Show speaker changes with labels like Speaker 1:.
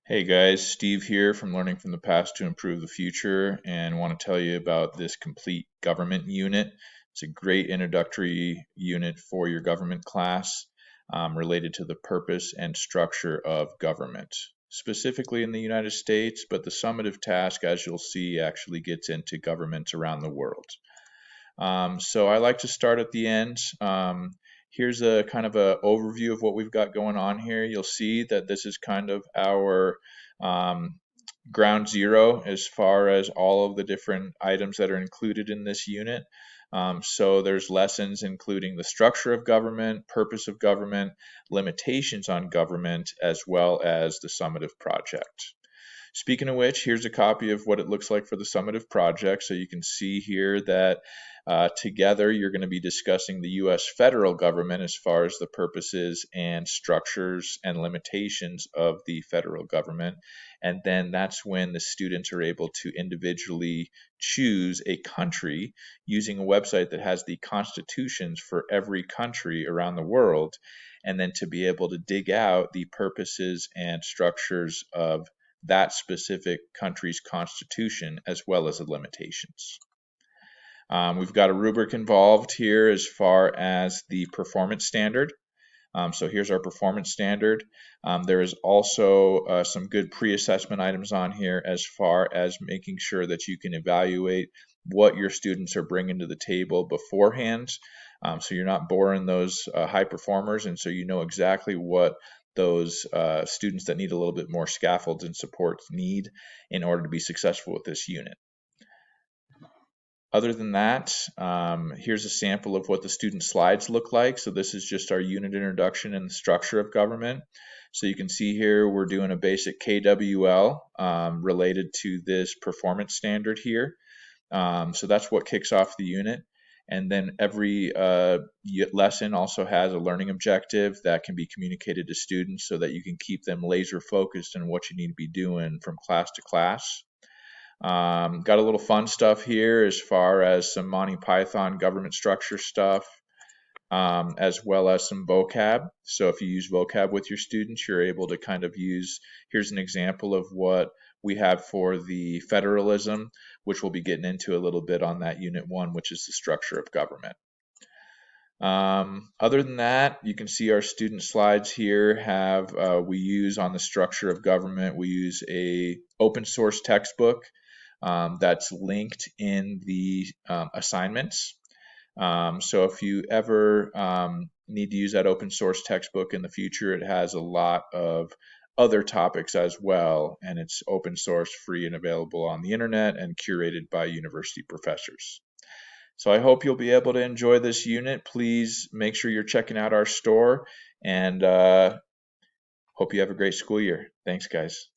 Speaker 1: Hey guys, Steve here from Learning from the Past to Improve the Future, and want to tell you about this complete government unit. It's a great introductory unit for your government class related to the purpose and structure of government, specifically in the United States, but the summative task, as you'll see, actually gets into governments around the world. So I like to start at the end. Here's a kind of an overview of what we've got going on here. You'll see that this is kind of our ground zero as far as all of the different items that are included in this unit. So there's lessons including the structure of government, purpose of government, limitations on government, as well as the summative project. Speaking of which, here's a copy of what it looks like for the summative project. So you can see here that together you're going to be discussing the U.S. federal government as far as the purposes and structures and limitations of the federal government. And then that's when the students are able to individually choose a country using a website that has the constitutions for every country around the world, and then to be able to dig out the purposes and structures of that specific country's constitution as well as the limitations. We've got a rubric involved here as far as the performance standard. So here's our performance standard. There is also some good pre-assessment items on here as far as making sure that you can evaluate what your students are bringing to the table beforehand. So you're not boring those high performers, and so you know exactly what those students that need a little bit more scaffolds and supports need in order to be successful with this unit. Other than that, here's a sample of what the student slides look like. So this is just our unit introduction and the structure of government. So you can see here we're doing a basic KWL related to this performance standard here. So that's what kicks off the unit. And then every lesson also has a learning objective that can be communicated to students so that you can keep them laser focused on what you need to be doing from class to class. Got a little fun stuff here as far as some Monty Python government structure stuff, as well as some vocab. So if you use vocab with your students, you're able to kind of use, here's an example of what we have for the federalism, which we'll be getting into a little bit on that unit 1, which is the structure of government. Other than that, you can see our student slides here have, we use on the structure of government, we use a open source textbook that's linked in the assignments. So if you ever need to use that open source textbook in the future, it has a lot of other topics as well, and it's open source, free, and available on the internet and curated by university professors. So I hope you'll be able to enjoy this unit. Please make sure you're checking out our store, and hope you have a great school year. Thanks, guys.